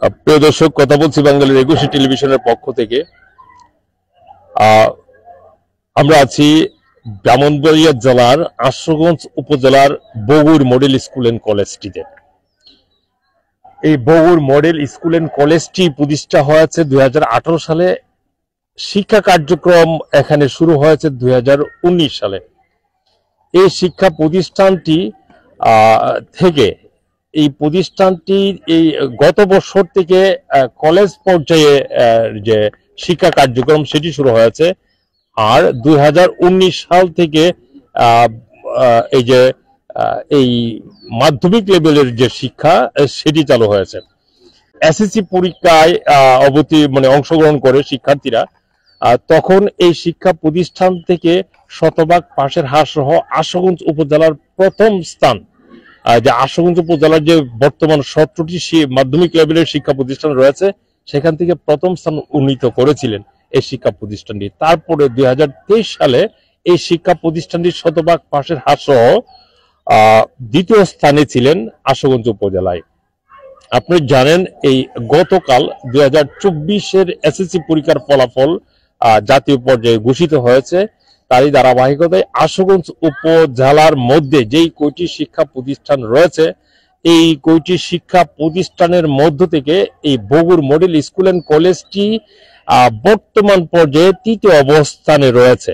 প্রিয় দর্শক, কথা বলছি বাঙালির ২১ টেলিভিশনের পক্ষ থেকে। আমরা আছি ব্রাহ্মণবাড়িয়া জেলার আশুগঞ্জ উপজেলার বগুড় মডেল স্কুল এন্ড কলেজটিতে। এই বগুড় মডেল স্কুল এন্ড কলেজটি প্রতিষ্ঠা হয়েছে ২০১৮ সালে। শিক্ষা কার্যক্রম এখানে শুরু হয়েছে ২০১৯ সালে। এই শিক্ষা প্রতিষ্ঠানটি থেকে এই প্রতিষ্ঠানটির এই গত বছর থেকে কলেজ পর্যায়ে যে শিক্ষা কার্যক্রম সেটি শুরু হয়েছে। আর ২০১৯ সাল থেকে এই যে এই মাধ্যমিক লেভেলের যে শিক্ষা সেটি চালু হয়েছে। এসএসসি পরীক্ষায় অংশগ্রহণ করে শিক্ষার্থীরা, তখন এই শিক্ষা প্রতিষ্ঠান থেকে শতভাগ পাশের হার সহ আশুগঞ্জ উপজেলার প্রথম স্থান, যে আশুগঞ্জ উপজেলার যে বর্তমান ১৭টি মাধ্যমিক লেভেলের শিক্ষা প্রতিষ্ঠান রয়েছে সেখান থেকে প্রথম স্থান উন্নীত করেছিলেন এই শিক্ষা প্রতিষ্ঠানটি। তারপরে ২০২৩ সালে এই শিক্ষা প্রতিষ্ঠানটি শতভাগ পাশের হার সহ দ্বিতীয় স্থানে ছিলেন আশুগঞ্জ উপজেলায়। আপনি জানেন, এই গতকাল ২০২৪-এর এসএসসি পরীক্ষার ফলাফল জাতীয় পর্যায়ে ঘোষিত হয়েছে। তারই ধারাবাহিকতায় আশুগঞ্জ উপজেলার মধ্যে যেই কয়টি শিক্ষা প্রতিষ্ঠান রয়েছে, এই কয়টি শিক্ষা প্রতিষ্ঠানের মধ্য থেকে এই বগুড় মডেল স্কুল এন্ড কলেজটি বর্তমান পর্যায়ে তৃতীয় অবস্থানে রয়েছে।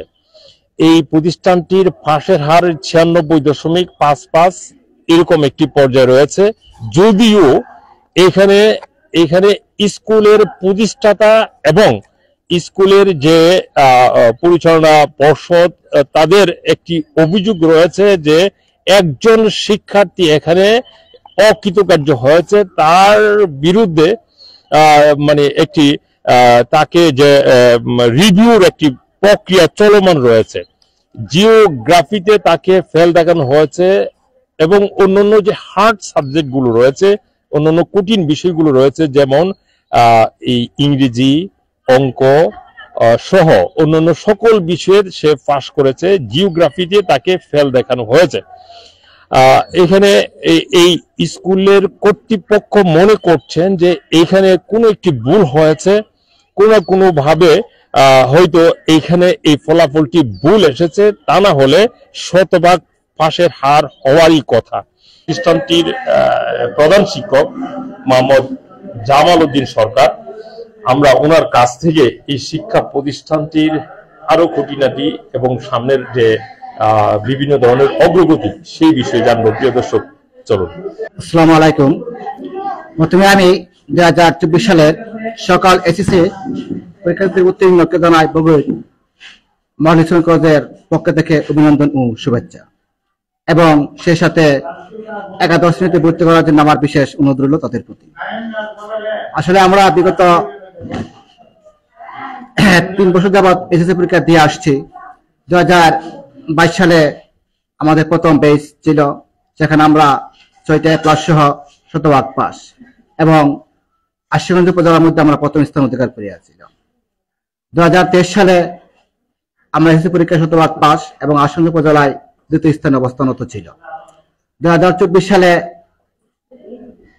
এই প্রতিষ্ঠানটির পাশের হার ৯৬.৫৫ এরকম একটি পর্যায়ে রয়েছে। যদিও এখানে স্কুলের প্রতিষ্ঠাতা এবং স্কুলের যে পরিচালনা পর্ষদ, তাদের একটি অভিযোগ রয়েছে যে একজন শিক্ষার্থী এখানে অকৃতকার্য হয়েছে, তার বিরুদ্ধে একটি তাকে যে রিভিউর একটি প্রক্রিয়া চলমান রয়েছে। জিওগ্রাফিতে তাকে ফেল দেখানো হয়েছে এবং অন্যান্য যে হার্ড সাবজেক্ট গুলো রয়েছে, অন্যান্য কঠিন বিষয়গুলো রয়েছে, যেমন এই ইংরেজি, অঙ্ক সহ অন্যান্য সকল বিষয়ের সে পাশ করেছে। জিওগ্রাফিতে তাকে ফেল দেখানো হয়েছে। এখানে এই স্কুলের কর্তৃপক্ষ মনে করছেন যে এখানে কোনো একটি ভুল হয়েছে, কোনো ভাবে হয়তো এইখানে এই ফলাফলটি ভুল এসেছে, তা না হলে শতভাগ পাশের হার হওয়ারই কথা। প্রতিষ্ঠানটির প্রধান শিক্ষক মোহাম্মদ জামাল উদ্দিন সরকার, আমরা ওনার কাছ থেকে এই শিক্ষা প্রতিষ্ঠানটির আরো খুঁটিনাটি এবং সামনের যে বিভিন্ন ধরনের অগ্রগতি সেই বিষয়ে জানবো। প্রিয় দর্শক, চলুন। আসসালামু আলাইকুম। প্রথমে আমি ২০২৪ সালের সকাল এসএসসি পরীক্ষার্থী উত্তীর্ণকে জানাই বগুড় মডেল স্কুল কলেজের পক্ষ থেকে অভিনন্দন ও শুভেচ্ছা, এবং সেই সাথে একাদশ শ্রেণীতে ভর্তি করার জন্য আমার বিশেষ অনুরোধ রইল তাদের প্রতি। আসলে আমরা বিগত ৩ বছর যাবৎ এসএসসি পরীক্ষা দিয়ে আসছি। ২০২২ সালে আমাদের প্রথম বেচ ছিল, সেখানে আমরা ৬টা প্লাস সহ শতভাগ পাস, এবং আশুগঞ্জ উপজেলার মধ্যে আমরা প্রথম স্থান অধিকার করে আসছিলাম। ২০২৩ সালে আমরা এসএসসি পরীক্ষায় শতভাগ পাস এবং আশুগঞ্জ উপজেলায় দ্বিতীয় স্থানে অবস্থানরত ছিল। ২০২৪ সালে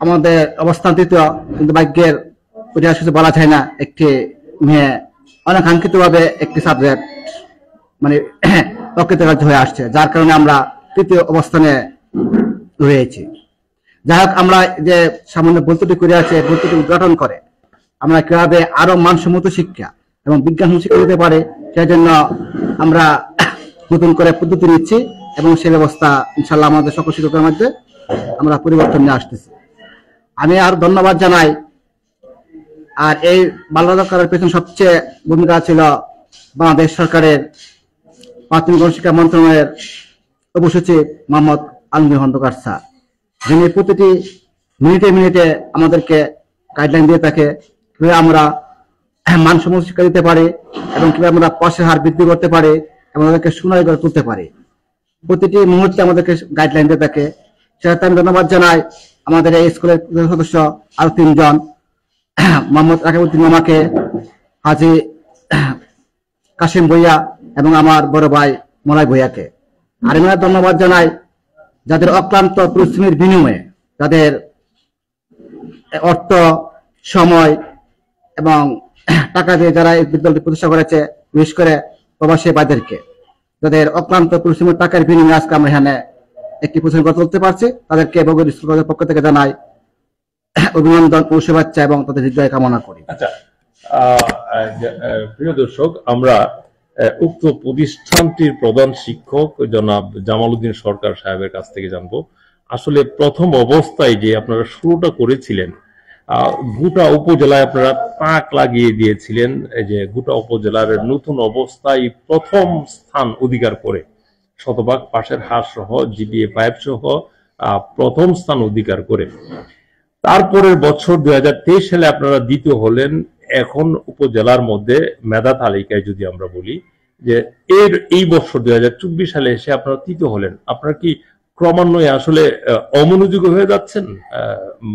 আমাদের অবস্থান তৃতীয়, কিন্তু ভাগ্যের পরিহাস কিছু বলা যায় না, একটি মেয়ে অনাকাঙ্ক্ষিত ভাবে একটি সাবজেক্ট অকৃতকার্য হয়ে আসছে, যার কারণে আমরা তৃতীয় অবস্থানে রয়েছি। যাই হোক, আমরা যে সামান্য ভর্তুটি করে আছে, ভর্তুটি উদ্ঘাটন করে আমরা কিভাবে আরো মানসম্মত শিক্ষা এবং বিজ্ঞানসম্মত শিক্ষা দিতে পারে, সেই জন্য আমরা নতুন করে পদ্ধতি নিচ্ছি এবং সেই ব্যবস্থা ইনশাল্লাহ আমাদের সকল শিক্ষকের মধ্যে আমরা পরিবর্তন নিয়ে আসতেছি। আমি আর ধন্যবাদ জানাই। আর এই বাল্যবিবাহ করার পেছনে সবচেয়ে ভূমিকা ছিল বাংলাদেশ সরকারের প্রাথমিক শিক্ষা মন্ত্রণালয়ের উপসচিব মোহাম্মদ আলমগীর খন্দকার স্যার, যিনি প্রতিটি মিনিটে মিনিটে আমাদেরকে গাইডলাইন দিয়ে থাকে কিভাবে আমরা মানসম্মত শিক্ষা দিতে পারি এবং কিভাবে আমরা পাশের হার বৃদ্ধি করতে পারি এবং আমাদেরকে সুনাগরিক করে তুলতে পারি। প্রতিটি মুহূর্তে আমাদেরকে গাইডলাইন দিয়ে থাকে। সেটাতে আমি ধন্যবাদ জানাই আমাদের এই স্কুলের সদস্য আরো ৩ জন, মোহাম্মদ রাকিবউদ্দিন মামাকে, হাজি কাশিম ভুইয়া এবং আমার বড় ভাই মলাই ভুইয়াকে। আর আমি ধন্যবাদ জানাই যাদের অক্লান্ত পরিশ্রমের বিনিময়ে, যাদের অর্থ সময় এবং টাকা দিয়ে যারা এই বিদ্যালয়টি প্রতিষ্ঠা করেছে, বিশেষ করে প্রবাসী ভাইদেরকে, যাদের অক্লান্ত পরিশ্রমের টাকার বিনিময়ে আজকে আমরা এখানে একটি প্রতিষ্ঠান গড়ে তুলতে পারছি, তাদেরকে বগুড়া স্কুল কলেজের পক্ষ থেকে জানাই অভিনন্দন ও শুভেচ্ছা এবং তাদের হৃদয় কামনা করি। আচ্ছা, প্রিয় দর্শক, আমরা উক্ত প্রতিষ্ঠানটির প্রধান শিক্ষক জনাব জামাল উদ্দিন সরকার সাহেবের কাছ থেকে জানবো, আসলে প্রথম অবস্থায় যে আপনারা শুরুটা করেছিলেন, গোটা উপজেলায় আপনারা তাক লাগিয়ে দিয়েছিলেন, এই যে গোটা উপজেলার নতুন অবস্থায় প্রথম স্থান অধিকার করে শতভাগ পাশের হার সহ জিপিএ 5 সহ প্রথম স্থান অধিকার করে তারপরের বছর 2023 সালে আপনারা দ্বিতীয় হলেন। এখন উপজেলার মধ্যে মেধা তালিকায় যদি আমরা বলি যে এই বছর 2024 সালে এসে আপনারা তৃতীয় হলেন, আপনারা কি ক্রমান্বয়ে আসলে অমনোযোগী হয়ে যাচ্ছেন?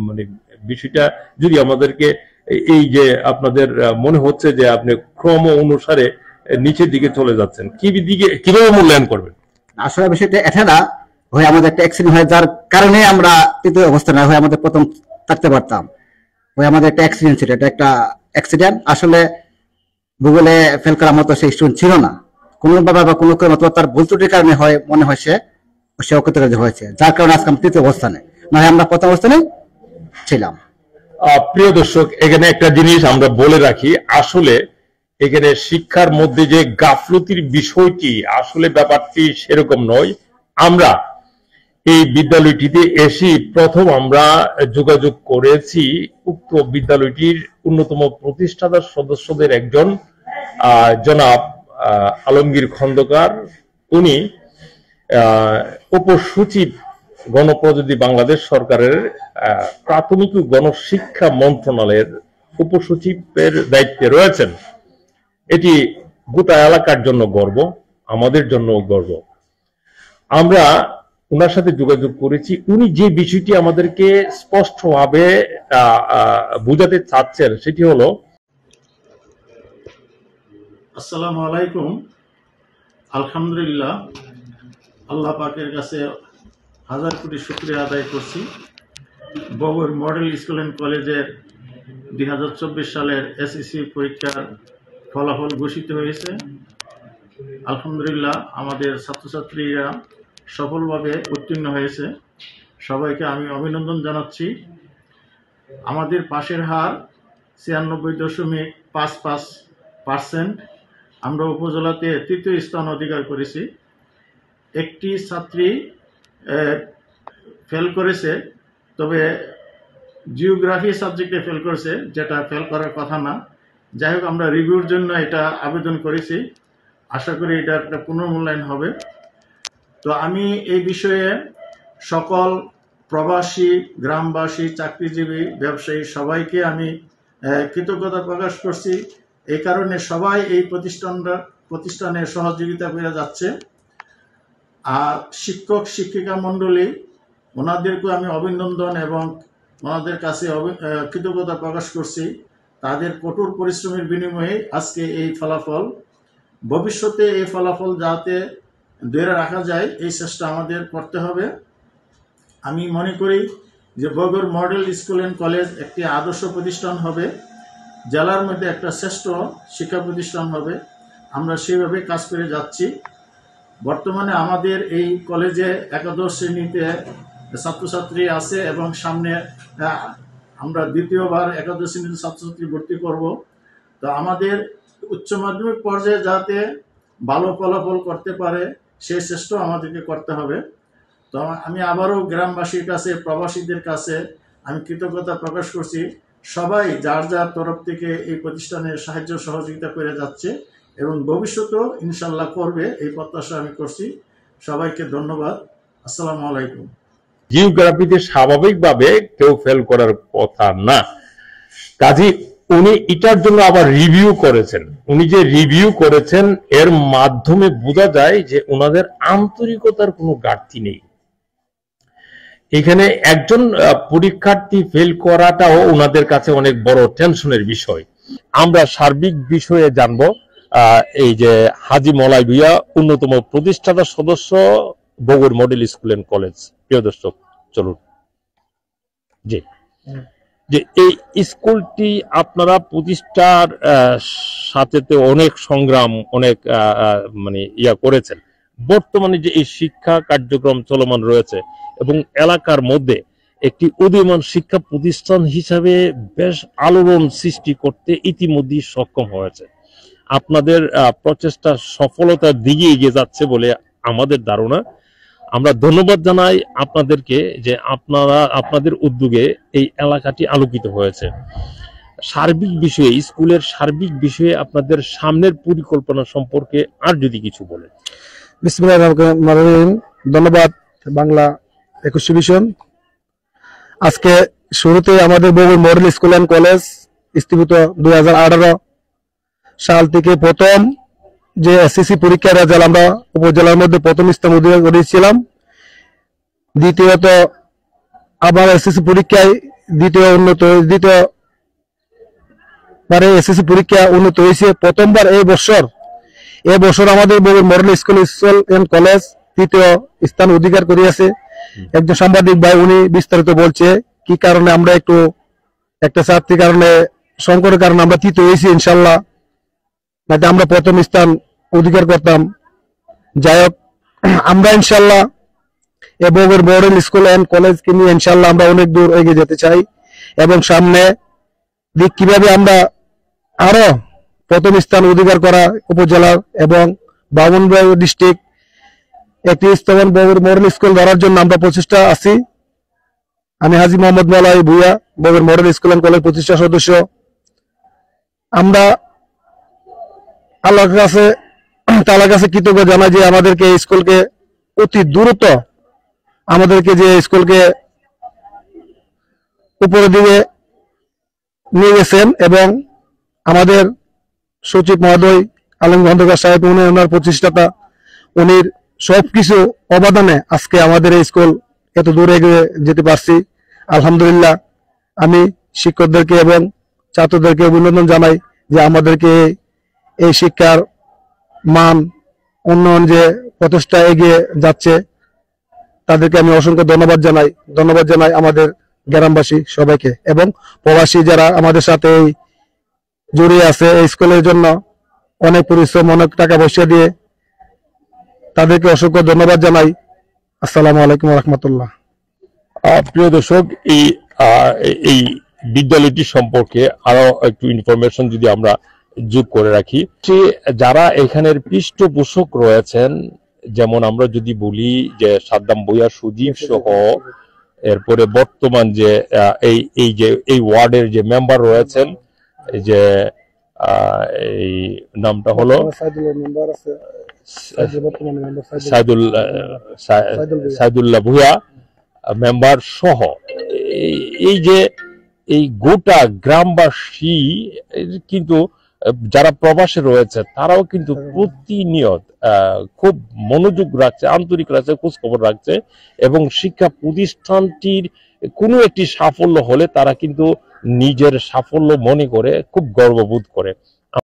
মানে বিষয়টা যদি আমাদেরকে, এই যে আপনাদের মনে হচ্ছে যে আপনি ক্রম অনুসারে নিচের দিকে চলে যাচ্ছেন, কিভাবে মূল্যায়ন করবেন? আসলে বিষয়টা এটা না হয় আমাদের একটা অ্যাক্সিডেন্ট হয়, যার কারণে আমরা তৃতীয় অবস্থানে হয় আমাদের প্রথম থাকতে পারতাম, হয় আমাদের একটা অ্যাক্সিডেন্ট ছিল, এটা একটা অ্যাক্সিডেন্ট। আসলে গুগলে ফেল করার মতো সেই স্টুডেন্ট ছিল না, কোনো ভাবে বা কোনো মতো তার ভুল ত্রুটির কারণে হয় মনে হয় সে অকৃতকার্য হয়েছে, যার কারণে আজকে আমরা তৃতীয় অবস্থানে, না হয় আমরা প্রথম অবস্থানে ছিলাম। প্রিয় দর্শক, এখানে একটা জিনিস আমরা বলে রাখি, আসলে এখানে শিক্ষার মধ্যে যে গাফলতির বিষয়টি, আসলে ব্যাপারটি সেরকম নয়। আমরা এই বিদ্যালয়টিতে এসে প্রথম আমরা যোগাযোগ করেছি উক্ত বিদ্যালয়টির অন্যতম প্রতিষ্ঠাতা সদস্যদের একজন জনাব আলমগীর খন্দকার। উনি উপসচিব গণপ্রজাতন্ত্রী বাংলাদেশ সরকারের প্রাথমিক ও গণশিক্ষা মন্ত্রণালয়ের উপসচিবের দায়িত্বে রয়েছেন। এটি গোটা এলাকার জন্য গর্ব, আমাদের জন্য গর্ব। আমরা ওনার সাথে যোগাযোগ করেছি, উনি যে বিষয়টি আমাদেরকে স্পষ্টভাবে বুঝাতে চাচ্ছেন সেটি হলো, আসসালামু আলাইকুম। আলহামদুলিল্লাহ, আল্লাহ পাকের কাছে হাজার কোটি শুকরিয়া আদায় করছি। বগুড়া মডেল স্কুল অ্যান্ড কলেজের 2024 সালের এসএসসি পরীক্ষার ফলাফল ঘোষিত হয়েছে। আলহামদুলিল্লাহ, আমাদের ছাত্রছাত্রীরা সফলভাবে উত্তীর্ণ হয়েছে, সবাইকে আমি অভিনন্দন জানাচ্ছি। আমাদের পাশের হার 96.55%। আমরা উপজেলাতে তৃতীয় স্থান অধিকার করেছি। একটি ছাত্রী ফেল করেছে, তবে জিওগ্রাফি সাবজেক্টে ফেল করেছে, যেটা ফেল করার কথা না। যাই হোক, আমরা রিভিউর জন্য এটা আবেদন করেছি, আশা করি এটা একটা পুনর্মূল্যায়ন হবে। তো আমি এই বিষয়ে সকল প্রবাসী, গ্রামবাসী, চাকরিজীবী, ব্যবসায়ী সবাইকে আমি কৃতজ্ঞতা প্রকাশ করছি। এই কারণে সবাই এই প্রতিষ্ঠানে সহযোগিতা করে যাচ্ছে। আর শিক্ষক শিক্ষিকা মণ্ডলী, ওনাদেরকে আমি অভিনন্দন এবং ওনাদের কাছে কৃতজ্ঞতা প্রকাশ করছি। তাদের কঠোর পরিশ্রমের বিনিময়ে আজকে এই ফলাফল। ভবিষ্যতে এই ফলাফল যাতে ধরে রাখা যায়, এই চেষ্টা আমাদের করতে হবে। আমি মনে করি যে Bogura model school and college একটি আদর্শ প্রতিষ্ঠান হবে, জেলার মধ্যে একটা শ্রেষ্ঠ শিক্ষা প্রতিষ্ঠান হবে। আমরা সেইভাবে কাজ করে যাচ্ছি। বর্তমানে আমাদের এই কলেজে একাদশ শ্রেণীতে ছাত্রছাত্রী আছে এবং সামনে আমরা দ্বিতীয়বার একাদশ শ্রেণীতে ছাত্রছাত্রী ভর্তি করব। তো আমাদের উচ্চ মাধ্যমিক পর্যায়ে যাতে ভালো ফলাফল করতে পারে সেই চেষ্টা আমাদেরকে করতে হবে। তো আমি আবারও গ্রামবাসীর কাছে, প্রবাসীদের কাছে আমি কৃতজ্ঞতা প্রকাশ করছি। সবাই যার যার তরফ থেকে এই প্রতিষ্ঠানের সাহায্য সহযোগিতা করে যাচ্ছে এবং ভবিষ্যতেও ইনশাল্লাহ করবে, এই প্রত্যাশা আমি করছি। সবাইকে ধন্যবাদ। আসসালামু আলাইকুম। জিওগ্রাফিতে স্বাভাবিকভাবে কেউ ফেল করার কথা না, কাজী উনি এটার জন্য আবার রিভিউ করেছেন। উনি যে রিভিউ করেছেন এর মাধ্যমে বোঝা যায় যে ওনাদের আন্তরিকতার কোনো ঘাটতি নেই। এখানে একজন পরীক্ষার্থী ফেল করাটাও ওনাদের কাছে অনেক বড় টেনশনের বিষয়। আমরা সার্বিক বিষয়ে জানবো, এই যে হাজী মলাই ভুইয়া, অন্যতম প্রতিষ্ঠাতা সদস্য, Bogura model school and college. প্রিয় দর্শক, চলুন। জি, যে এই স্কুলটি আপনারা প্রতিষ্ঠার সাথে তো অনেক সংগ্রাম, অনেক মানে করেছেন। বর্তমানে যে এই শিক্ষা কার্যক্রম চলমান রয়েছে এবং এলাকার মধ্যে একটি উদীয়মান শিক্ষা প্রতিষ্ঠান হিসাবে বেশ আলোড়ন সৃষ্টি করতে ইতিমধ্যেই সক্ষম হয়েছে। আপনাদের প্রচেষ্টা সফলতার দিকে এগিয়ে যাচ্ছে বলে আমাদের ধারণা। আমরা ধন্যবাদ জানাই আপনাদেরকে যে আপনাদের উদ্যোগে এই এলাকাটি আলোকিত হয়েছে। সার্বিক বিষয়ে, স্কুলের সার্বিক বিষয়ে আপনাদের সামনের পরিকল্পনা সম্পর্কে আর যদি কিছু বলেন। বিসমিল্লাহির রহমানির রহিম। ধন্যবাদ বাংলা 21 ভিশন। আজকে শুরুতে আমাদের Bogura model school and college স্থাপিত 2018 সাল থেকে প্রথম যে এসএসসি পরীক্ষার রেজাল্ট আমরা উপজেলার মধ্যে প্রথম স্থান অধিকার করেছিলাম। দ্বিতীয়ত আবার এসএসসি পরীক্ষায় দ্বিতীয়বারে এসএসসি পরীক্ষা উন্নত হয়েছে প্রথমবার এই বছর আমাদের Bogura model school and college তৃতীয় স্থান অধিকার করিয়াছে। একজন সাংবাদিক ভাই উনি বিস্তারিত বলছে কি কারণে আমরা একটা ছাত্রীর কারণে সংকটের কারণে আমরা তৃতীয় হয়েছি। ইনশাল্লাহ নাকি আমরা প্রথম স্থান অধিকার করতাম। যাই হোক, আমরা ইনশাল্লাহ বগুড়া মডেল স্কুল এন্ড কলেজকে নিয়ে ইনশাল্লাহ আমরা অনেক দূর এগিয়ে যেতে চাই এবং সামনে দিক কিভাবে আমরা আরো প্রথম স্থান অধিকার করা উপজেলার এবং ব্রাহ্মণবাড়িয়া ডিস্ট্রিক্ট একটি স্থাপন বগুড়া মডেল স্কুল ধরার জন্য আমরা প্রচেষ্টা আছি। আমি Haji Mohammad Malai Bhuiyan, Bogura model school and college প্রতিষ্ঠা সদস্য। আমরা আল্লাহর কাছে কৃতজ্ঞ জানাই যে আমাদেরকে এই স্কুলকে অতি দ্রুত আমাদেরকে যে স্কুলকে উপরের দিকে নিয়ে গেছেন এবং আমাদের সচিব মহোদয় আলম খন্দকার সাহেব উনি ওনার প্রচেষ্টাটা উনির সবকিছু অবদানে আজকে আমাদের এই স্কুল এত দূর এগিয়ে যেতে পারছি। আলহামদুলিল্লাহ। আমি শিক্ষকদেরকে এবং ছাত্রদেরকে অভিনন্দন জানাই যে আমাদেরকে এই শিক্ষার মান উন্নয়ন যে প্রচেষ্টা এগিয়ে যাচ্ছে তাদেরকে আমি অসংখ্য ধন্যবাদ জানাই আমাদের গ্রামবাসী সবাইকে এবং প্রবাসী যারা আমাদের সাথে জড়িয়ে আছে এই স্কুলের জন্য অনেক পরিশ্রম, অনেক টাকা পয়সা দিয়ে তাদেরকে অসংখ্য ধন্যবাদ জানাই। আসসালামু আলাইকুম ওয়া রাহমাতুল্লাহ। প্রিয় দর্শক, এই বিদ্যালয়টি সম্পর্কে আরো একটু ইনফরমেশন যদি আমরা যোগ করে রাখি, যারা এখানের পৃষ্ঠপোষক রয়েছেন, যেমন আমরা যদি বলি যে সাদ্দাম ভুঁইয়া সুজীব সহ এরপরে বর্তমান যে এই ওয়ার্ডের যে মেম্বার রয়েছেন, এই যে এই নামটা হলো সাইদুল্লাহ ভুঁইয়া মেম্বার সহ এই গোটা গ্রামবাসী কিন্তু যারা প্রবাসে রয়েছে তারাও কিন্তু প্রতিনিয়ত খুব মনোযোগ রাখছে, আন্তরিক রাখছে, খোঁজ খবর রাখছে এবং শিক্ষা প্রতিষ্ঠানটির কোনো একটি সাফল্য হলে তারা কিন্তু নিজের সাফল্য মনে করে খুব গর্ববোধ করে।